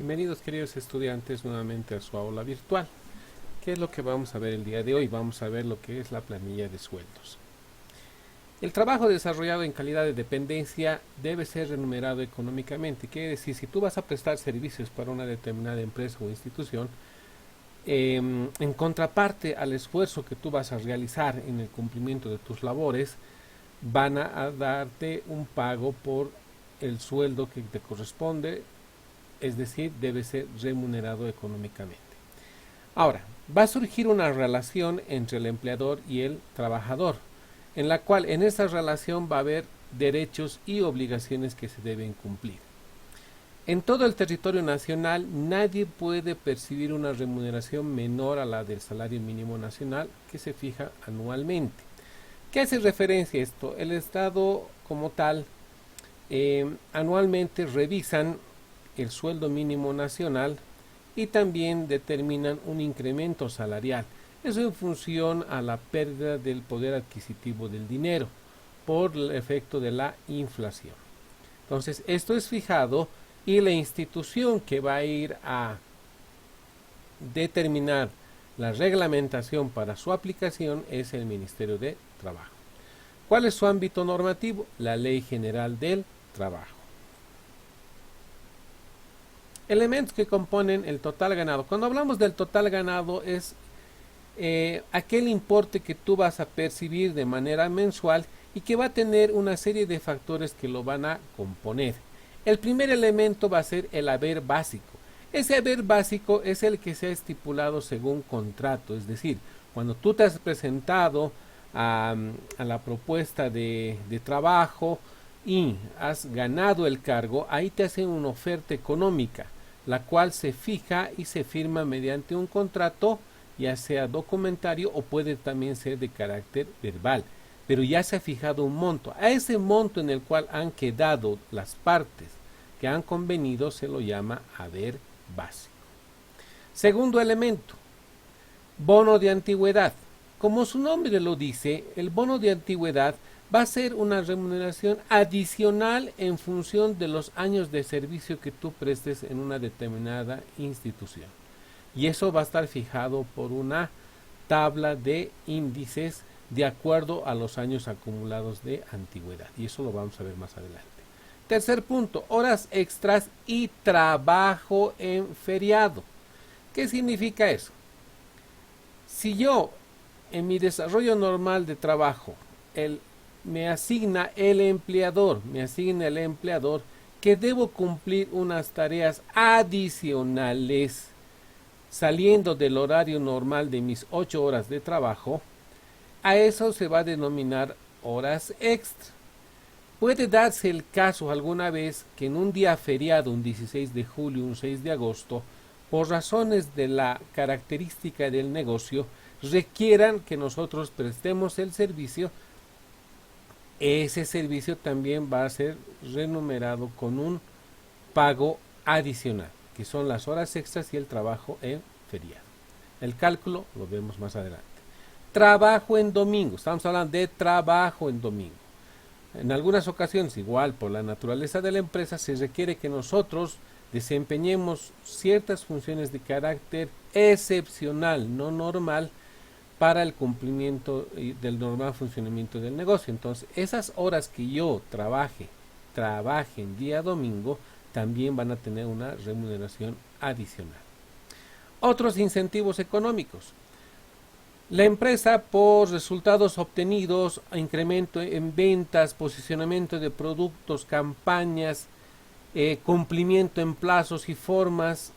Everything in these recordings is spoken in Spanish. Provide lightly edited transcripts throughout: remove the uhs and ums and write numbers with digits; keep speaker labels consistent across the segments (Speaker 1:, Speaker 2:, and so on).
Speaker 1: Bienvenidos queridos estudiantes nuevamente a su aula virtual. ¿Qué es lo que vamos a ver el día de hoy? Vamos a ver lo que es la planilla de sueldos. El trabajo desarrollado en calidad de dependencia debe ser remunerado económicamente. Quiere decir, si tú vas a prestar servicios para una determinada empresa o institución, en contraparte al esfuerzo que tú vas a realizar en el cumplimiento de tus labores, van a darte un pago por el sueldo que te corresponde, es decir, debe ser remunerado económicamente. Ahora, va a surgir una relación entre el empleador y el trabajador, en la cual en esa relación va a haber derechos y obligaciones que se deben cumplir. En todo el territorio nacional nadie puede percibir una remuneración menor a la del salario mínimo nacional que se fija anualmente. ¿Qué hace referencia a esto? El Estado como tal anualmente revisan el sueldo mínimo nacional y también determinan un incremento salarial. Eso en función a la pérdida del poder adquisitivo del dinero por el efecto de la inflación. Entonces, esto es fijado y la institución que va a ir a determinar la reglamentación para su aplicación es el Ministerio de Trabajo. ¿Cuál es su ámbito normativo? La Ley General del Trabajo. Elementos que componen el total ganado. Cuando hablamos del total ganado es aquel importe que tú vas a percibir de manera mensual y que va a tener una serie de factores que lo van a componer. El primer elemento va a ser el haber básico. Ese haber básico es el que se ha estipulado según contrato, es decir, cuando tú te has presentado a la propuesta de trabajo y has ganado el cargo, ahí te hacen una oferta económica, la cual se fija y se firma mediante un contrato, ya sea documentario o puede también ser de carácter verbal, pero ya se ha fijado un monto. A ese monto en el cual han quedado las partes que han convenido se lo llama haber básico. Segundo elemento, bono de antigüedad. Como su nombre lo dice, el bono de antigüedad va a ser una remuneración adicional en función de los años de servicio que tú prestes en una determinada institución. Y eso va a estar fijado por una tabla de índices de acuerdo a los años acumulados de antigüedad. Y eso lo vamos a ver más adelante. Tercer punto, horas extras y trabajo en feriado. ¿Qué significa eso? Si yo en mi desarrollo normal de trabajo me asigna el empleador que debo cumplir unas tareas adicionales saliendo del horario normal de mis 8 horas de trabajo, a eso se va a denominar horas extra. Puede darse el caso alguna vez que en un día feriado, un 16 de julio, un 6 de agosto, por razones de la característica del negocio, requieran que nosotros prestemos el servicio. Ese servicio también va a ser remunerado con un pago adicional, que son las horas extras y el trabajo en feriado. El cálculo lo vemos más adelante. Trabajo en domingo, estamos hablando de trabajo en domingo. En algunas ocasiones, igual por la naturaleza de la empresa, se requiere que nosotros desempeñemos ciertas funciones de carácter excepcional, no normal, para el cumplimiento del normal funcionamiento del negocio. Entonces, esas horas que yo trabaje en día domingo, también van a tener una remuneración adicional. Otros incentivos económicos. La empresa, por resultados obtenidos, incremento en ventas, posicionamiento de productos, campañas, cumplimiento en plazos y formas,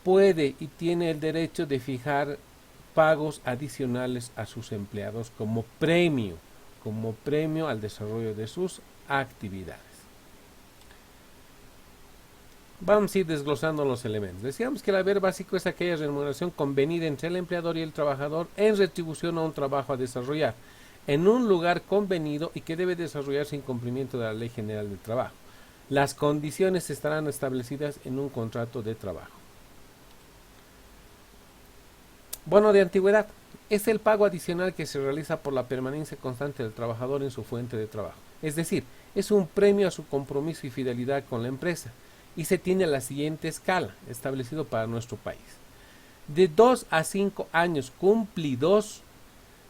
Speaker 1: puede y tiene el derecho de fijar pagos adicionales a sus empleados como premio al desarrollo de sus actividades. Vamos a ir desglosando los elementos. Decíamos que el haber básico es aquella remuneración convenida entre el empleador y el trabajador en retribución a un trabajo a desarrollar en un lugar convenido y que debe desarrollarse en cumplimiento de la Ley General del Trabajo. Las condiciones estarán establecidas en un contrato de trabajo. Bono de antigüedad es el pago adicional que se realiza por la permanencia constante del trabajador en su fuente de trabajo. Es decir, es un premio a su compromiso y fidelidad con la empresa. y se tiene la siguiente escala establecido para nuestro país. De 2 a 5 años cumplidos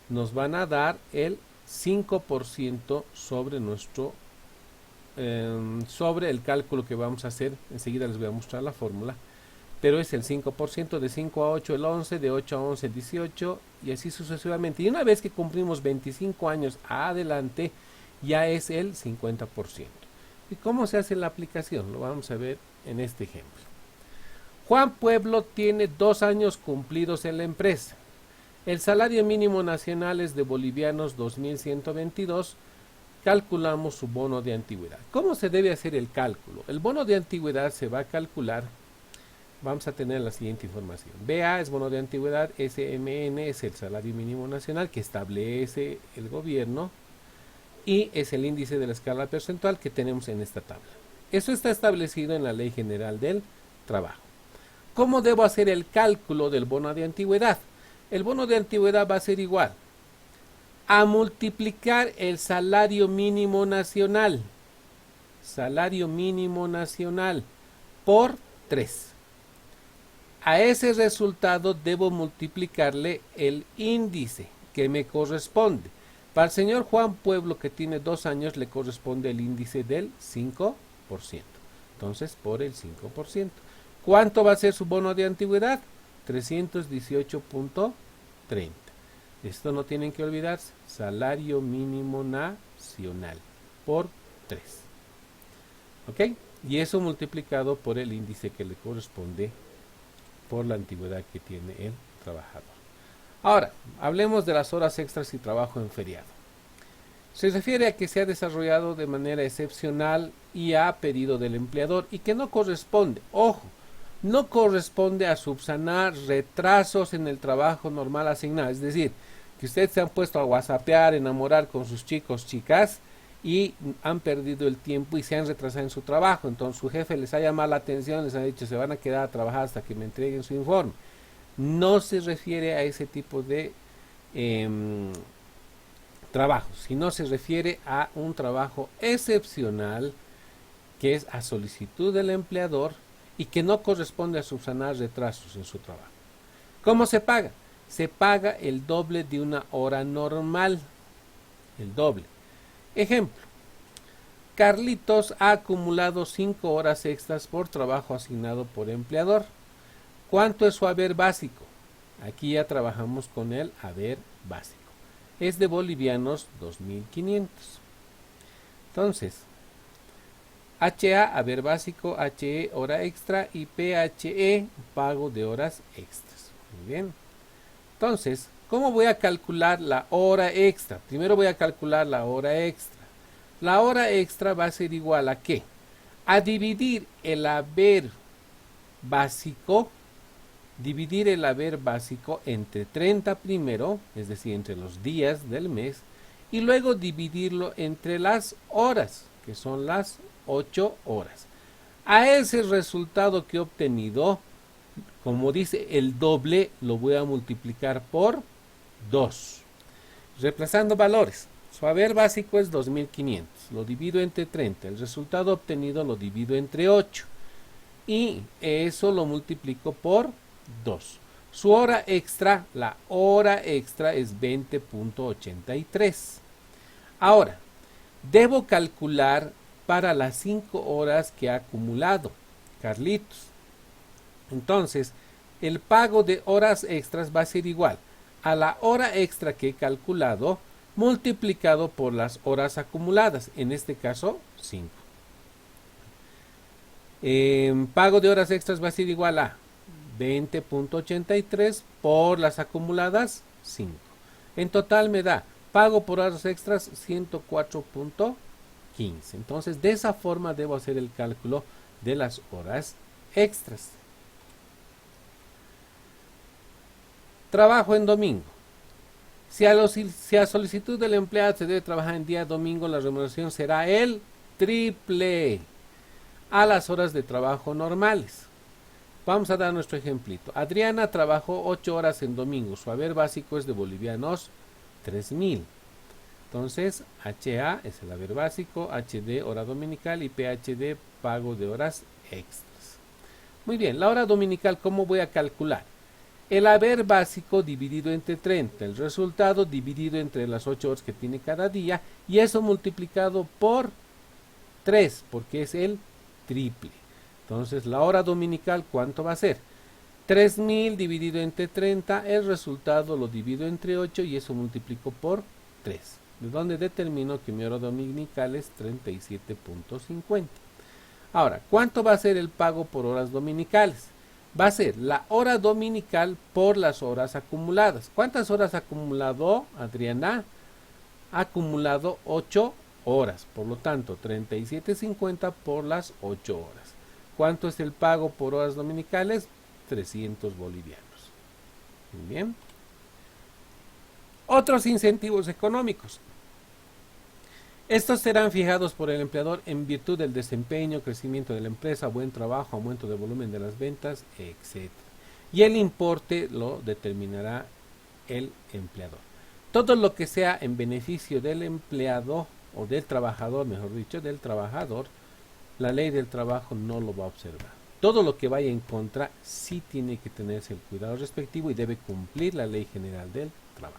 Speaker 1: nos van a dar el 5% sobre nuestro sobre el cálculo que vamos a hacer. Enseguida les voy a mostrar la fórmula, pero es el 5%, de 5 a 8 el 11, de 8 a 11 el 18 y así sucesivamente. Y una vez que cumplimos 25 años adelante ya es el 50%. ¿Y cómo se hace la aplicación? Lo vamos a ver en este ejemplo. Juan Pueblo tiene 2 años cumplidos en la empresa. El salario mínimo nacional es de bolivianos 2.122. Calculamos su bono de antigüedad. ¿Cómo se debe hacer el cálculo? El bono de antigüedad se va a calcular. Vamos a tener la siguiente información. BA es bono de antigüedad, SMN es el salario mínimo nacional que establece el gobierno y es el índice de la escala porcentual que tenemos en esta tabla. Eso está establecido en la Ley General del Trabajo. ¿Cómo debo hacer el cálculo del bono de antigüedad? El bono de antigüedad va a ser igual a multiplicar el salario mínimo nacional por 3. A ese resultado debo multiplicarle el índice que me corresponde. Para el señor Juan Pueblo, que tiene 2 años, le corresponde el índice del 5%. Entonces, por el 5%. ¿Cuánto va a ser su bono de antigüedad? 318.30. Esto no tienen que olvidarse. Salario mínimo nacional por 3. ¿Ok? Y eso multiplicado por el índice que le corresponde por la antigüedad que tiene el trabajador. Ahora, hablemos de las horas extras y trabajo en feriado. Se refiere a que se ha desarrollado de manera excepcional y a pedido del empleador y que no corresponde, ojo, no corresponde a subsanar retrasos en el trabajo normal asignado. Es decir, que ustedes se han puesto a whatsappear, enamorar con sus chicos, chicas, y han perdido el tiempo y se han retrasado en su trabajo. Entonces su jefe les ha llamado la atención, les ha dicho se van a quedar a trabajar hasta que me entreguen su informe. No se refiere a ese tipo de trabajo, sino se refiere a un trabajo excepcional que es a solicitud del empleador y que no corresponde a subsanar retrasos en su trabajo. ¿Cómo se paga? Se paga el doble de una hora normal. El doble. Ejemplo. Carlitos ha acumulado 5 horas extras por trabajo asignado por empleador. ¿Cuánto es su haber básico? Aquí ya trabajamos con el haber básico. Es de bolivianos 2.500. Entonces, HA, haber básico, HE, hora extra y PHE, pago de horas extras. Muy bien. Entonces, ¿cómo voy a calcular la hora extra? Primero voy a calcular la hora extra. La hora extra va a ser igual a ¿qué? A dividir el haber básico entre 30 primero, es decir, entre los días del mes, y luego dividirlo entre las horas, que son las 8 horas. A ese resultado que he obtenido, como dice el doble, lo voy a multiplicar por 2. Reemplazando valores. Su haber básico es 2.500. Lo divido entre 30. El resultado obtenido lo divido entre 8. Y eso lo multiplico por 2. Su hora extra, la hora extra es 20.83. Ahora, debo calcular para las 5 horas que ha acumulado Carlitos. Entonces, el pago de horas extras va a ser igual a la hora extra que he calculado multiplicado por las horas acumuladas, en este caso 5. Pago de horas extras va a ser igual a 20.83 por las acumuladas 5. En total me da pago por horas extras 104.15. Entonces, de esa forma debo hacer el cálculo de las horas extras. Trabajo en domingo. Si a solicitud del empleado se debe trabajar en día domingo, la remuneración será el triple a las horas de trabajo normales. Vamos a dar nuestro ejemplito. Adriana trabajó 8 horas en domingo. Su haber básico es de bolivianos 3.000. Entonces, HA es el haber básico, HD hora dominical y PHD pago de horas extras. Muy bien, la hora dominical, ¿cómo voy a calcular? El haber básico dividido entre 30, el resultado dividido entre las 8 horas que tiene cada día y eso multiplicado por 3, porque es el triple. Entonces, la hora dominical, ¿cuánto va a ser? 3000 dividido entre 30, el resultado lo divido entre 8 y eso multiplico por 3. De donde determino que mi hora dominical es 37.50. Ahora, ¿cuánto va a ser el pago por horas dominicales? Va a ser la hora dominical por las horas acumuladas. ¿Cuántas horas ha acumulado Adriana? Ha acumulado 8 horas, por lo tanto 37.50 por las 8 horas. ¿Cuánto es el pago por horas dominicales? 300 bolivianos. Muy bien. Otros incentivos económicos. Estos serán fijados por el empleador en virtud del desempeño, crecimiento de la empresa, buen trabajo, aumento de volumen de las ventas, etc. Y el importe lo determinará el empleador. Todo lo que sea en beneficio del empleado o del trabajador, mejor dicho, del trabajador, la ley del trabajo no lo va a observar. Todo lo que vaya en contra sí tiene que tenerse el cuidado respectivo y debe cumplir la ley general del trabajo.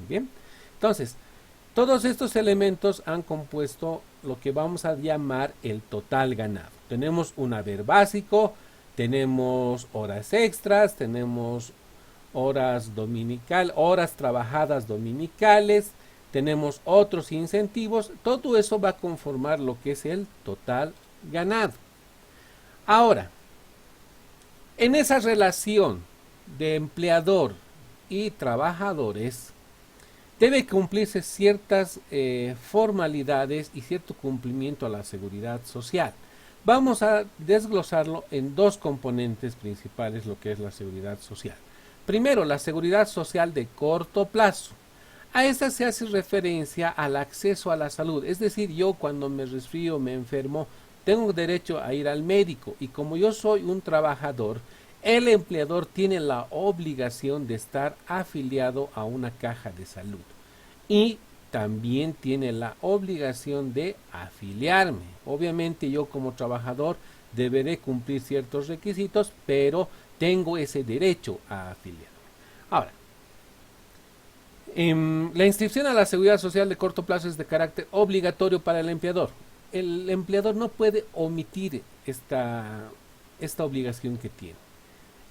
Speaker 1: Bien, entonces, todos estos elementos han compuesto lo que vamos a llamar el total ganado. Tenemos un haber básico, tenemos horas extras, tenemos horas dominical, horas trabajadas dominicales, tenemos otros incentivos, todo eso va a conformar lo que es el total ganado. Ahora, en esa relación de empleador y trabajadores, debe cumplirse ciertas formalidades y cierto cumplimiento a la seguridad social. Vamos a desglosarlo en dos componentes principales, lo que es la seguridad social. Primero, la seguridad social de corto plazo. A esta se hace referencia al acceso a la salud, es decir, yo cuando me resfrío, me enfermo, tengo derecho a ir al médico y como yo soy un trabajador, el empleador tiene la obligación de estar afiliado a una caja de salud y también tiene la obligación de afiliarme. Obviamente yo como trabajador deberé cumplir ciertos requisitos, pero tengo ese derecho a afiliarme. Ahora, la inscripción a la seguridad social de corto plazo es de carácter obligatorio para el empleador. El empleador no puede omitir esta obligación que tiene.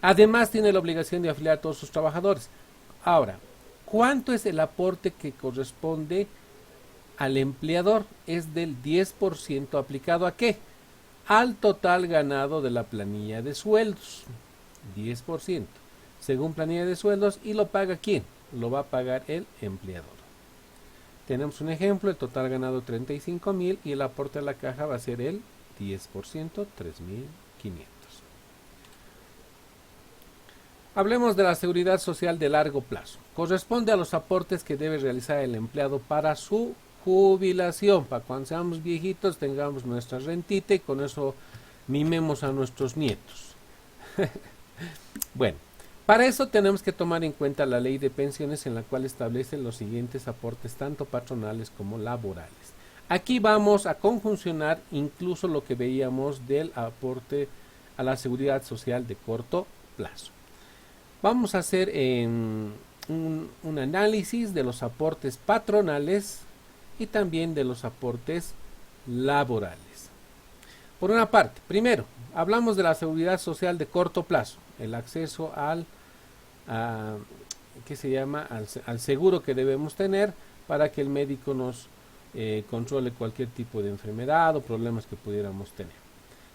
Speaker 1: Además tiene la obligación de afiliar a todos sus trabajadores. Ahora, ¿cuánto es el aporte que corresponde al empleador? Es del 10% aplicado ¿a qué? Al total ganado de la planilla de sueldos. 10%. Según planilla de sueldos. ¿Y lo paga quién? Lo va a pagar el empleador. Tenemos un ejemplo, el total ganado 35.000 y el aporte a la caja va a ser el 10%, 3.500. Hablemos de la seguridad social de largo plazo. Corresponde a los aportes que debe realizar el empleado para su jubilación, para cuando seamos viejitos tengamos nuestra rentita y con eso mimemos a nuestros nietos. Bueno, para eso tenemos que tomar en cuenta la ley de pensiones en la cual establece los siguientes aportes tanto patronales como laborales. Aquí vamos a conjuncionar incluso lo que veíamos del aporte a la seguridad social de corto plazo. Vamos a hacer un análisis de los aportes patronales y también de los aportes laborales. Por una parte, primero, hablamos de la seguridad social de corto plazo, el acceso al seguro que debemos tener para que el médico nos controle cualquier tipo de enfermedad o problemas que pudiéramos tener.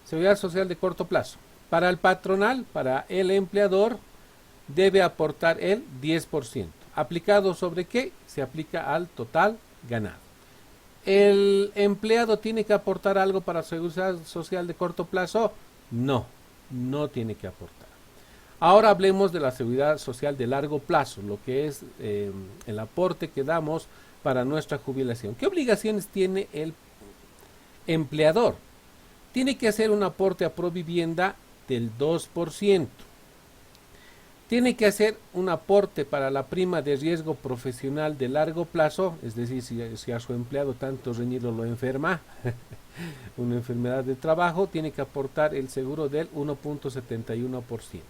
Speaker 1: Seguridad social de corto plazo. Para el patronal, para el empleador, debe aportar el 10%. ¿Aplicado sobre qué? Se aplica al total ganado. ¿El empleado tiene que aportar algo para seguridad social de corto plazo? No, no tiene que aportar. Ahora hablemos de la seguridad social de largo plazo, lo que es el aporte que damos para nuestra jubilación. ¿Qué obligaciones tiene el empleador? Tiene que hacer un aporte a Provivienda del 2%. tiene que hacer un aporte para la prima de riesgo profesional de largo plazo, es decir, si a su empleado tanto reñido lo enferma, una enfermedad de trabajo, tiene que aportar el seguro del 1.71%.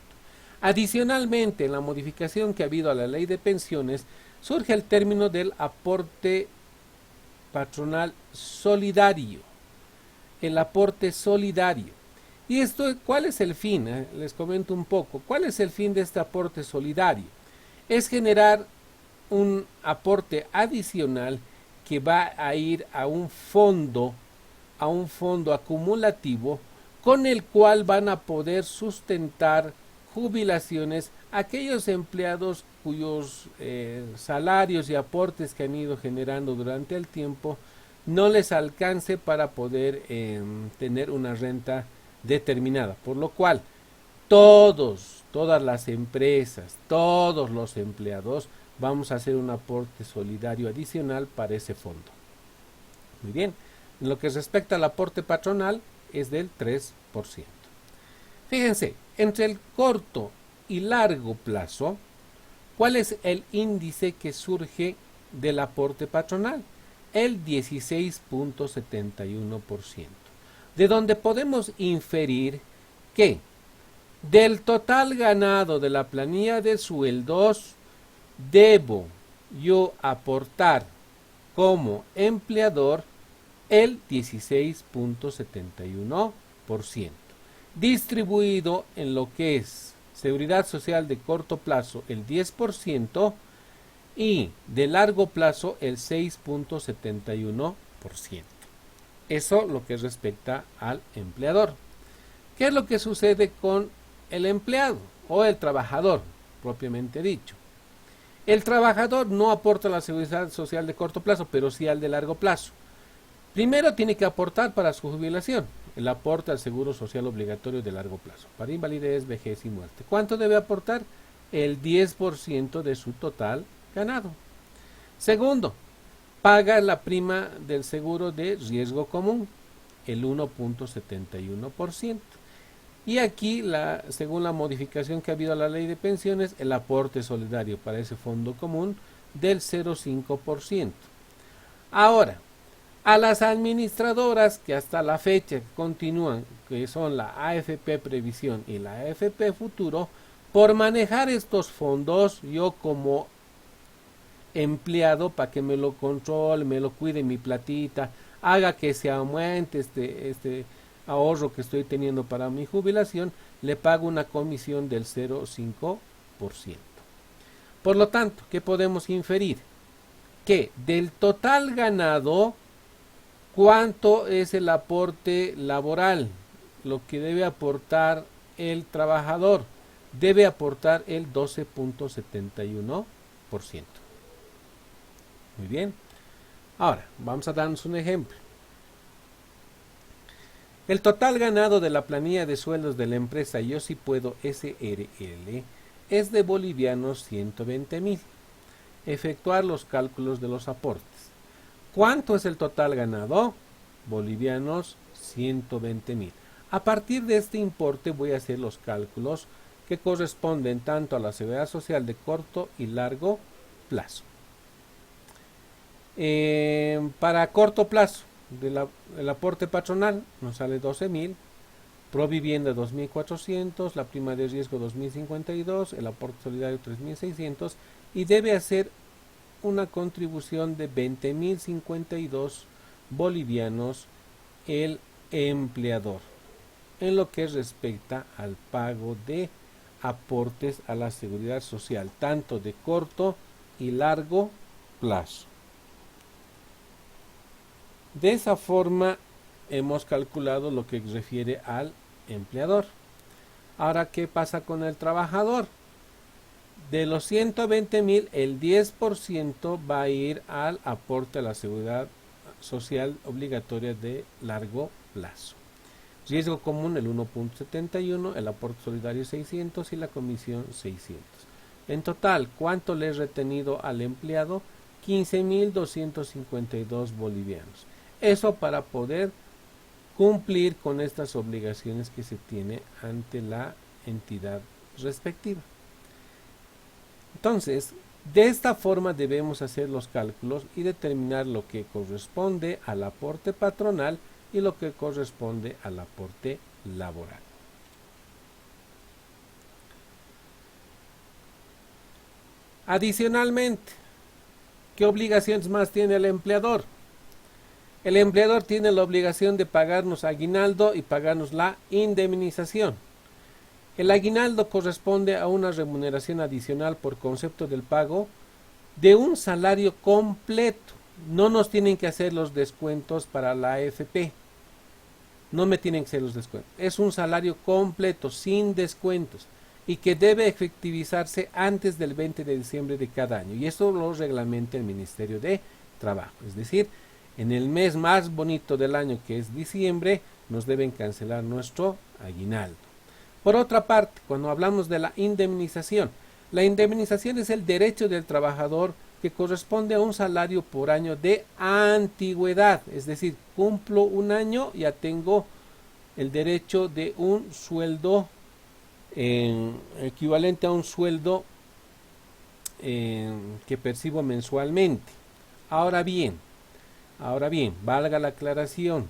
Speaker 1: Adicionalmente, en la modificación que ha habido a la ley de pensiones, surge el término del aporte patronal solidario. El aporte solidario. ¿Y esto cuál es el fin? Les comento un poco. ¿Cuál es el fin de este aporte solidario? Es generar un aporte adicional que va a ir a un fondo acumulativo con el cual van a poder sustentar jubilaciones a aquellos empleados cuyos salarios y aportes que han ido generando durante el tiempo no les alcance para poder tener una renta determinada, por lo cual todas las empresas, todos los empleados vamos a hacer un aporte solidario adicional para ese fondo. Muy bien, en lo que respecta al aporte patronal es del 3%. Fíjense, entre el corto y largo plazo, ¿cuál es el índice que surge del aporte patronal? El 16.71%, de donde podemos inferir que del total ganado de la planilla de sueldos, debo yo aportar como empleador el 16.71%, distribuido en lo que es seguridad social de corto plazo el 10%, y de largo plazo el 6.71%. Eso lo que respecta al empleador. ¿Qué es lo que sucede con el empleado o el trabajador, propiamente dicho? El trabajador no aporta a la seguridad social de corto plazo, pero sí al de largo plazo. Primero tiene que aportar para su jubilación, el aporte al seguro social obligatorio de largo plazo, para invalidez, vejez y muerte. ¿Cuánto debe aportar? El 10% de su total ganado. Segundo, paga la prima del seguro de riesgo común, el 1.71%. Y aquí, según la modificación que ha habido a la ley de pensiones, el aporte solidario para ese fondo común del 0.5%. Ahora, a las administradoras que hasta la fecha continúan, que son la AFP Previsión y la AFP Futuro, por manejar estos fondos, yo como empleado, para que me lo controle, me lo cuide mi platita, haga que se aumente este ahorro que estoy teniendo para mi jubilación, le pago una comisión del 0.5%. Por lo tanto, ¿qué podemos inferir? Que del total ganado, ¿cuánto es el aporte laboral? Lo que debe aportar el trabajador. Debe aportar el 12.71%. Muy bien. Ahora, vamos a darnos un ejemplo. El total ganado de la planilla de sueldos de la empresa Yo Sí Puedo SRL es de bolivianos 120.000. Efectuar los cálculos de los aportes. ¿Cuánto es el total ganado? Bolivianos 120.000. A partir de este importe voy a hacer los cálculos que corresponden tanto a la seguridad social de corto y largo plazo. Para corto plazo, el aporte patronal nos sale 12.000, Provivienda 2.400, la prima de riesgo 2.052, el aporte solidario 3.600 y debe hacer una contribución de 20.052 bolivianos el empleador en lo que respecta al pago de aportes a la seguridad social, tanto de corto y largo plazo. De esa forma hemos calculado lo que refiere al empleador. Ahora, ¿qué pasa con el trabajador? De los 120.000, el 10% va a ir al aporte a la seguridad social obligatoria de largo plazo. Riesgo común el 1.71, el aporte solidario 600 y la comisión 600. En total, ¿cuánto le he retenido al empleado? 15.252 bolivianos. Eso para poder cumplir con estas obligaciones que se tiene ante la entidad respectiva. Entonces, de esta forma debemos hacer los cálculos y determinar lo que corresponde al aporte patronal y lo que corresponde al aporte laboral. Adicionalmente, ¿qué obligaciones más tiene el empleador? El empleador tiene la obligación de pagarnos aguinaldo y pagarnos la indemnización. El aguinaldo corresponde a una remuneración adicional por concepto del pago de un salario completo. No nos tienen que hacer los descuentos para la AFP. No me tienen que hacer los descuentos. Es un salario completo, sin descuentos, y que debe efectivizarse antes del 20 de diciembre de cada año. Y eso lo reglamenta el Ministerio de Trabajo. Es decir, en el mes más bonito del año, que es diciembre, nos deben cancelar nuestro aguinaldo. Por otra parte, cuando hablamos de la indemnización es el derecho del trabajador que corresponde a un salario por año de antigüedad. Es decir, cumplo un año, ya tengo el derecho de un sueldo equivalente a un sueldo que percibo mensualmente. Ahora bien, valga la aclaración.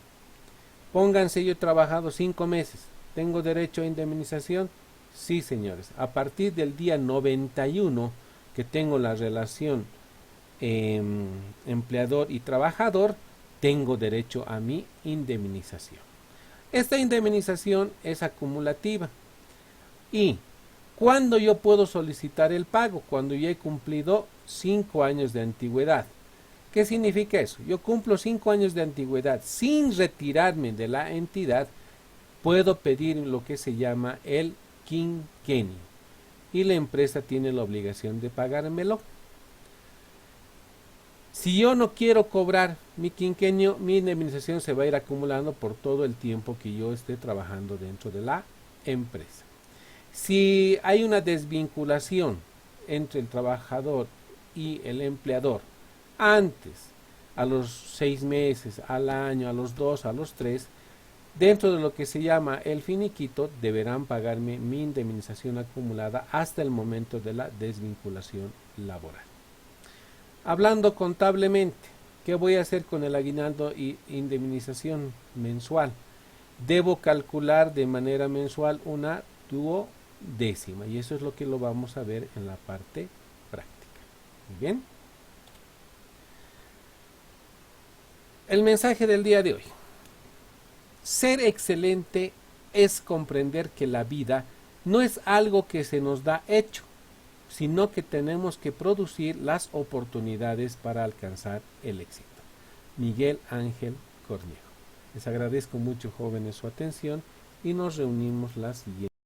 Speaker 1: Pónganse, yo he trabajado 5 meses. ¿Tengo derecho a indemnización? Sí, señores. A partir del día 91 que tengo la relación empleador y trabajador, tengo derecho a mi indemnización. Esta indemnización es acumulativa. ¿Y cuándo yo puedo solicitar el pago? Cuando ya he cumplido 5 años de antigüedad. ¿Qué significa eso? Yo cumplo 5 años de antigüedad sin retirarme de la entidad, puedo pedir lo que se llama el quinquenio y la empresa tiene la obligación de pagármelo. Si yo no quiero cobrar mi quinquenio, mi indemnización se va a ir acumulando por todo el tiempo que yo esté trabajando dentro de la empresa. Si hay una desvinculación entre el trabajador y el empleador, antes, a los 6 meses, al año, a los 2, a los 3, dentro de lo que se llama el finiquito, deberán pagarme mi indemnización acumulada hasta el momento de la desvinculación laboral. Hablando contablemente, ¿qué voy a hacer con el aguinaldo y indemnización mensual? Debo calcular de manera mensual una duodécima y eso es lo que lo vamos a ver en la parte práctica. Muy bien. El mensaje del día de hoy. Ser excelente es comprender que la vida no es algo que se nos da hecho, sino que tenemos que producir las oportunidades para alcanzar el éxito. Miguel Ángel Cornejo. Les agradezco mucho, jóvenes, su atención y nos reunimos la siguiente.